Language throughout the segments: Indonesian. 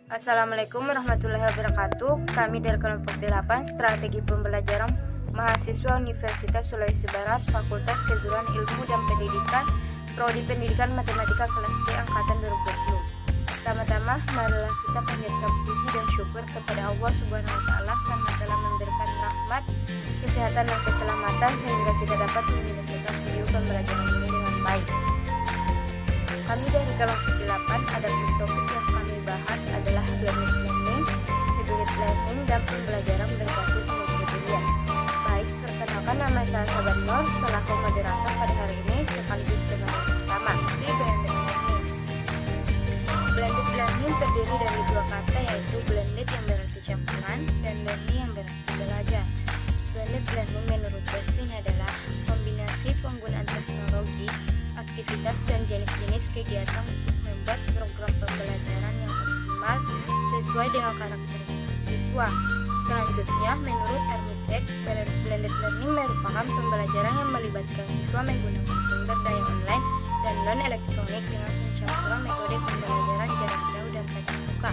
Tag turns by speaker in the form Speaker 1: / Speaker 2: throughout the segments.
Speaker 1: Assalamualaikum warahmatullahi wabarakatuh. Kami dari kelompok 8 Strategi Pembelajaran Mahasiswa Universitas Sulawesi Barat, Fakultas Kejuruan Ilmu dan Pendidikan, Prodi Pendidikan Matematika kelas C angkatan 2020. Pertama-tama, marilah kita panjatkan puji dan syukur kepada Allah Subhanahu wa taala karena telah memberikan rahmat, kesehatan dan keselamatan sehingga kita dapat menyelesaikan video pembelajaran ini dengan baik. Kami dari kelompok 8 ada topik yang kami bahas adalah blended learning, hybrid learning, dan pembelajaran berbasis multimedia. Baik, perkenalkan nama saya Saban Nur selaku moderator pada hari ini sekaligus pemateri pertama, si blended learning. Blended learning terdiri dari dua kata yaitu blended yang berarti campuran dan learning yang berarti belajar. Blended learning menurut Bersin adalah kombinasi penggunaan teknologi, aktivitas dan jenis-jenis kegiatan untuk membuat program pembelajaran yang optimal sesuai dengan karakteristik siswa. Selanjutnya, menurut Armitek, blended learning merupakan pembelajaran yang melibatkan siswa menggunakan sumber daya online dan non-elektronik dengan pencampuran metode pembelajaran jarak jauh dan tatap muka.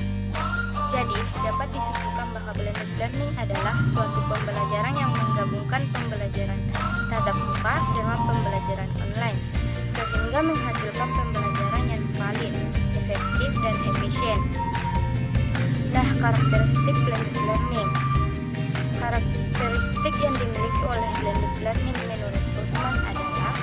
Speaker 1: Jadi, dapat disimpulkan bahwa blended learning adalah suatu pembelajaran yang menggabungkan pembelajaran tatap muka dengan pembelajaran online, sehingga menghasilkan pembelajaran yang valid, efektif, dan efisien. Nah, karakteristik blended learning. Karakteristik yang dimiliki oleh blended learning menurut Grossman adalah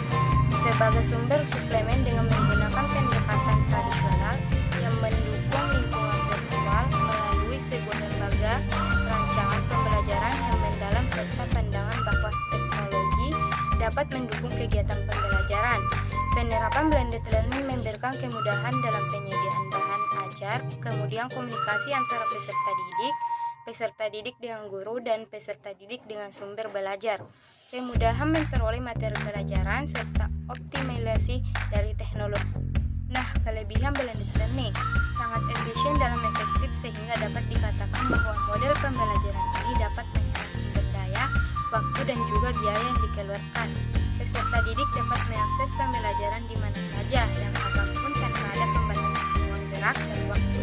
Speaker 1: sebagai sumber suplemen dengan menggunakan pendekatan tradisional yang mendukung lingkungan virtual melalui sebuah lembaga rancangan pembelajaran yang mendalam serta pandangan bahwa teknologi dapat mendukung kegiatan pembelajaran. Penerapan blended learning memberikan kemudahan dalam penyediaan bahan ajar, kemudian komunikasi antara peserta didik dengan guru, dan peserta didik dengan sumber belajar, kemudahan memperoleh materi pelajaran, serta optimalisasi dari teknologi. Nah, kelebihan blended learning sangat efisien dalam efektif sehingga dapat dikatakan bahwa model pembelajaran ini dapat menghemat sumber daya, waktu, dan juga biaya yang dikeluarkan. Peserta didik dapat mengakses pembelajaran di mana saja dan kapanpun tanpa ada pembatasan ruang gerak dan waktu.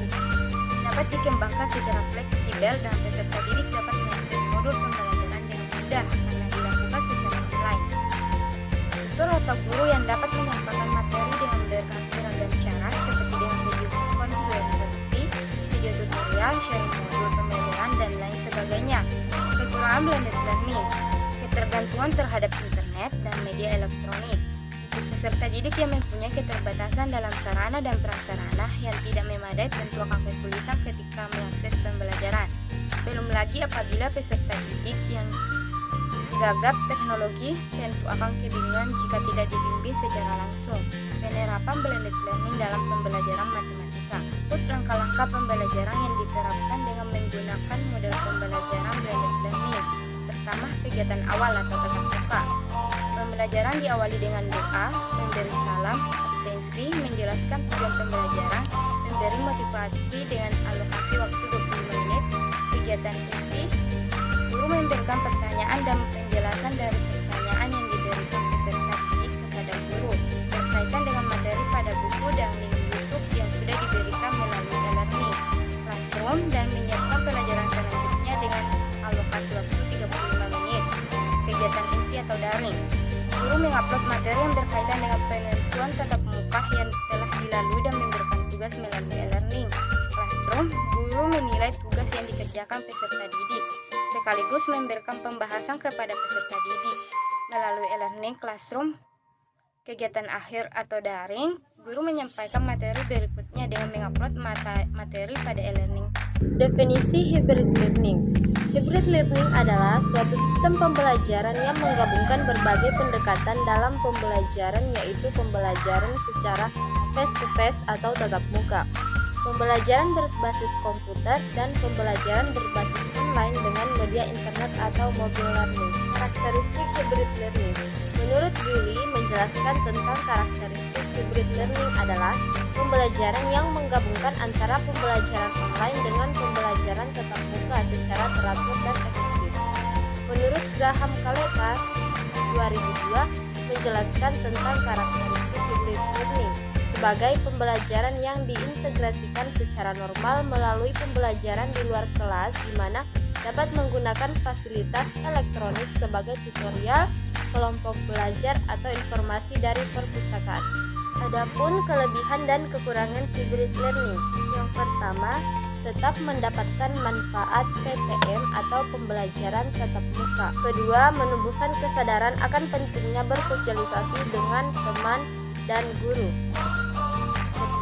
Speaker 1: Dapat dikembangkan secara fleksibel dan peserta didik dapat mengakses modul pembelajaran dengan mudah karena dilakukan secara online. Tutor atau guru yang dapat menyampaikan materi dengan beragam cara seperti dengan video konferensi, video tutorial, sharing modul pembelajaran, dan lain sebagainya. Kekurangan blended learning, ketergantungan terhadap internet dan media elektronik. Peserta didik yang mempunyai keterbatasan dalam sarana dan prasarana yang tidak memadai tentu akan kesulitan ketika mengakses pembelajaran. Belum lagi apabila peserta didik yang gagap teknologi tentu akan kebingungan jika tidak dibimbing secara langsung. Penerapan blended learning dalam pembelajaran matematika. Ikut langkah-langkah pembelajaran yang diterapkan dengan menggunakan model pembelajaran blended learning. Pertama, kegiatan awal atau tatap muka. Pembelajaran diawali dengan doa, memberi salam, absensi, menjelaskan tujuan pembelajaran, memberi motivasi dengan alokasi waktu 25 menit, kegiatan inti, guru memberikan pertanyaan dan penjelasan dari pertanyaan yang diberikan peserta didik kepada guru, berkaitan dengan materi pada buku dan link YouTube yang sudah diberikan melalui e-learning, classroom, dan menyiapkan pelajaran selanjutnya dengan alokasi waktu 35 menit, kegiatan inti atau daring. Guru mengupload materi yang berkaitan dengan penentuan tatap muka yang telah dilalui dan memberikan tugas melalui e-learning. Classroom, guru menilai tugas yang dikerjakan peserta didik, sekaligus memberikan pembahasan kepada peserta didik. Melalui e-learning classroom, kegiatan akhir atau daring, guru menyampaikan materi berikutnya dengan mengupload materi pada e-learning.
Speaker 2: Definisi hybrid learning. Hybrid learning adalah suatu sistem pembelajaran yang menggabungkan berbagai pendekatan dalam pembelajaran, yaitu pembelajaran secara face-to-face atau tatap muka, pembelajaran berbasis komputer, dan pembelajaran berbasis online dengan media internet atau mobile learning. Karakteristik hybrid learning. Menurut Julie, menjelaskan tentang karakteristik hybrid learning adalah pembelajaran yang menggabungkan antara pembelajaran online dengan pembelajaran tatap muka secara teratur dan efektif. Menurut Graham Kaleta 2002, menjelaskan tentang karakteristik hybrid learning. sebagai pembelajaran yang diintegrasikan secara normal melalui pembelajaran di luar kelas, di mana dapat menggunakan fasilitas elektronik sebagai tutorial, kelompok belajar, atau informasi dari perpustakaan. Adapun kelebihan dan kekurangan hybrid learning. Yang pertama, tetap mendapatkan manfaat PTM atau pembelajaran tatap muka. Kedua, menumbuhkan kesadaran akan pentingnya bersosialisasi dengan teman dan guru.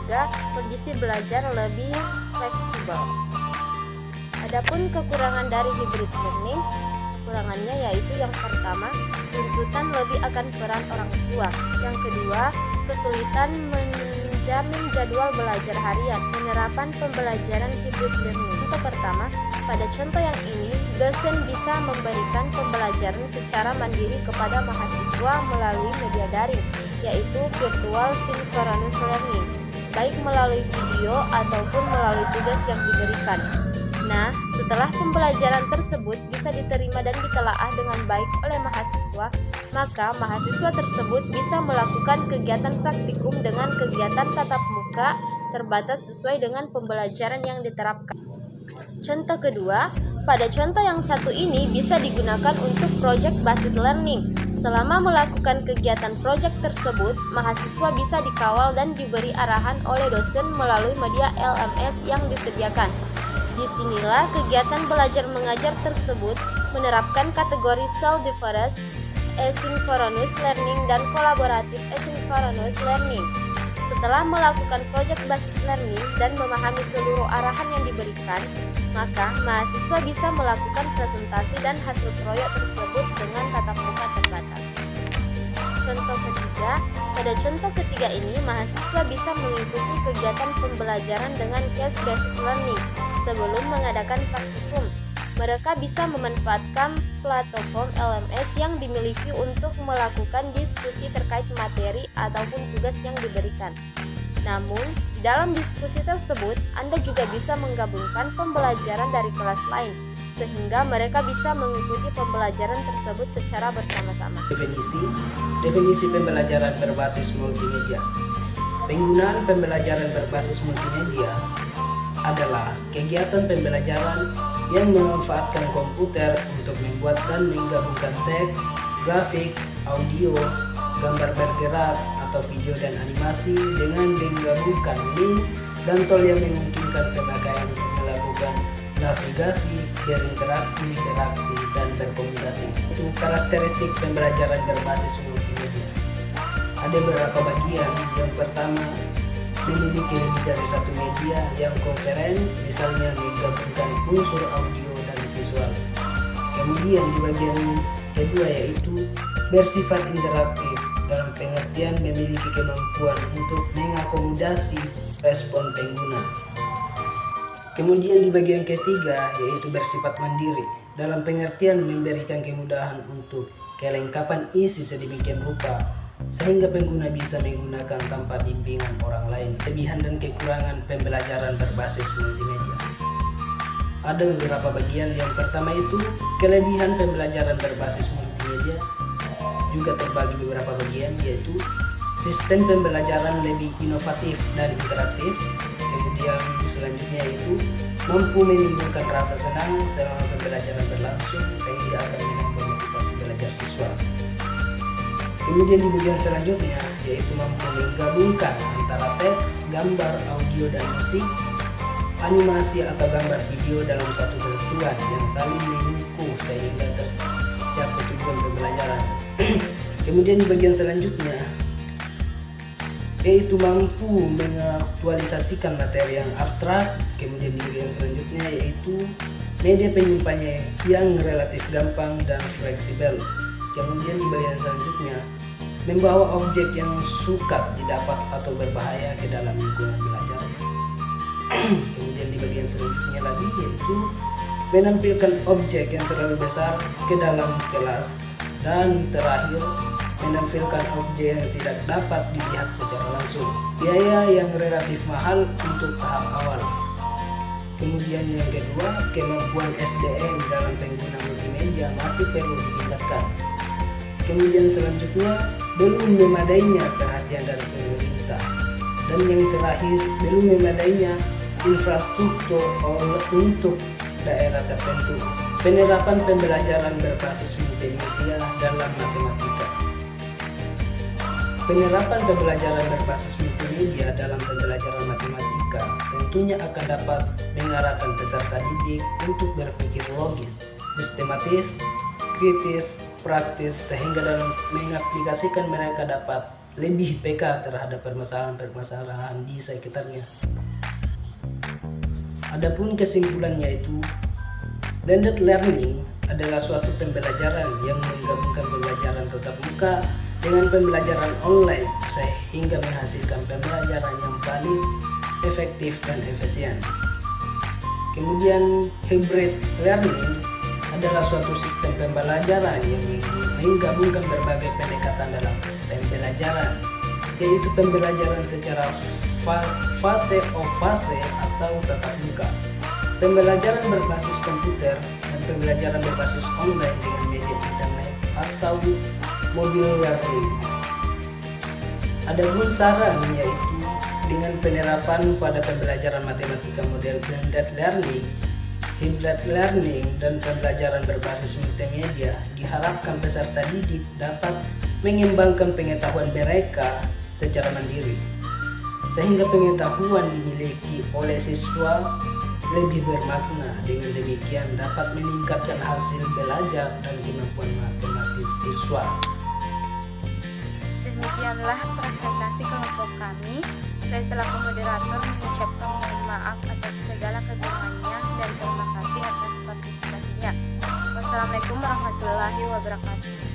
Speaker 2: Ketiga, kondisi belajar lebih fleksibel. Adapun kekurangan dari hybrid learning, kekurangannya yaitu yang pertama, tuntutan lebih akan peran orang tua. Yang kedua, kesulitan menjamin jadwal belajar harian. Penerapan pembelajaran hybrid learning. Untuk pertama, pada contoh yang ini, dosen bisa memberikan pembelajaran secara mandiri kepada mahasiswa melalui media daring, yaitu virtual synchronous learning, baik melalui video ataupun melalui tugas yang diberikan. Nah, setelah pembelajaran tersebut bisa diterima dan ditelaah dengan baik oleh mahasiswa, maka mahasiswa tersebut bisa melakukan kegiatan praktikum dengan kegiatan tatap muka terbatas sesuai dengan pembelajaran yang diterapkan. Contoh kedua, pada contoh yang satu ini bisa digunakan untuk project based learning. Selama melakukan kegiatan project tersebut, mahasiswa bisa dikawal dan diberi arahan oleh dosen melalui media LMS yang disediakan. Disinilah kegiatan belajar mengajar tersebut menerapkan kategori self-difference, asynchronous learning, dan kolaboratif asynchronous learning. Setelah melakukan project based learning dan memahami seluruh arahan yang diberikan, maka mahasiswa bisa melakukan presentasi dan hasil proyek tersebut dengan tatap muka terbatas. Contoh ketiga, pada contoh ketiga ini mahasiswa bisa mengikuti kegiatan pembelajaran dengan case-based learning sebelum mengadakan praktikum. Mereka bisa memanfaatkan platform LMS yang dimiliki untuk melakukan diskusi terkait materi ataupun tugas yang diberikan. Namun, di dalam diskusi tersebut, Anda juga bisa menggabungkan pembelajaran dari kelas lain, sehingga mereka bisa mengikuti pembelajaran tersebut secara bersama-sama.
Speaker 3: Definisi pembelajaran berbasis multimedia. Penggunaan pembelajaran berbasis multimedia adalah kegiatan pembelajaran yang memanfaatkan komputer untuk membuat dan menggabungkan teks, grafik, audio, gambar bergerak, atau video dan animasi dengan menggabungkan link dan tool yang memungkinkan pemakaian untuk melakukan navigasi, berinteraksi, interaksi, dan berkomunikasi. Itu karakteristik pembelajaran berbasis multimedia. Ada beberapa bagian. Yang pertama, memiliki lebih dari satu media yang konferen, misalnya menggabungkan unsur audio dan visual. Kemudian di bagian kedua yaitu bersifat interaktif, dalam pengertian memiliki kemampuan untuk mengakomodasi respon pengguna. Kemudian di bagian ketiga yaitu bersifat mandiri, dalam pengertian memberikan kemudahan untuk kelengkapan isi sedemikian rupa sehingga pengguna bisa menggunakan tanpa bimbingan orang lain. Kelebihan dan kekurangan pembelajaran berbasis multimedia. Ada beberapa bagian. Yang pertama itu kelebihan pembelajaran berbasis multimedia juga terbagi beberapa bagian, yaitu sistem pembelajaran lebih inovatif dan interaktif. Kemudian selanjutnya yaitu mampu menimbulkan rasa senang selama pembelajaran berlangsung sehingga akan menambah motivasi belajar siswa. Kemudian di bagian selanjutnya yaitu mampu menggabungkan antara teks, gambar, audio, dan musik, animasi atau gambar video dalam satu kesatuan yang saling mendukung sehingga tercapai tujuan pembelajaran. Kemudian di bagian selanjutnya yaitu mampu mengaktualisasikan materi yang abstrak. Kemudian di bagian selanjutnya yaitu media penyimpanannya yang relatif gampang dan fleksibel. Kemudian di bagian selanjutnya membawa objek yang sukar didapat atau berbahaya ke dalam lingkungan belajar. Kemudian di bagian selanjutnya lagi yaitu menampilkan objek yang terlalu besar ke dalam kelas. Dan terakhir, menampilkan objek yang tidak dapat dilihat secara langsung. Biaya yang relatif mahal untuk tahap awal. Kemudian yang kedua, kemampuan SDM dalam pengguna multimedia masih perlu ditingkatkan. Kemudian selanjutnya, belum memadainya perhatian dari pemerintah. Dan yang terakhir, belum memadainya infrastruktur untuk daerah tertentu. Penerapan pembelajaran berbasis multimedia dalam matematika. Penerapan pembelajaran berbasis multimedia dalam pembelajaran matematika tentunya akan dapat mengarahkan peserta didik untuk berpikir logis, sistematis, kritis, praktis, sehingga dalam mengaplikasikan mereka dapat lebih peka terhadap permasalahan-permasalahan di sekitarnya. Adapun kesimpulannya itu, blended learning adalah suatu pembelajaran yang menggabungkan pembelajaran tatap muka dengan pembelajaran online sehingga menghasilkan pembelajaran yang valid, efektif, dan efisien. Kemudian hybrid learning adalah suatu sistem pembelajaran yang menggabungkan berbagai pendekatan dalam pembelajaran, yaitu pembelajaran secara fase atau tatap muka, pembelajaran berbasis komputer, dan pembelajaran berbasis online dengan media internet atau mobile learning. Adapun saran yaitu dengan penerapan pada pembelajaran matematika model blended learning, hybrid learning, dan pembelajaran berbasis multimedia, diharapkan peserta didik dapat mengembangkan pengetahuan mereka secara mandiri, sehingga pengetahuan dimiliki oleh siswa lebih bermakna. Dengan demikian dapat meningkatkan hasil belajar dan kemampuan matematis siswa.
Speaker 1: Demikianlah presentasi kelompok kami. Saya selaku moderator mengucapkan mohon maaf atas segala kekurangannya dan terima kasih atas partisipasinya. Wassalamualaikum warahmatullahi wabarakatuh.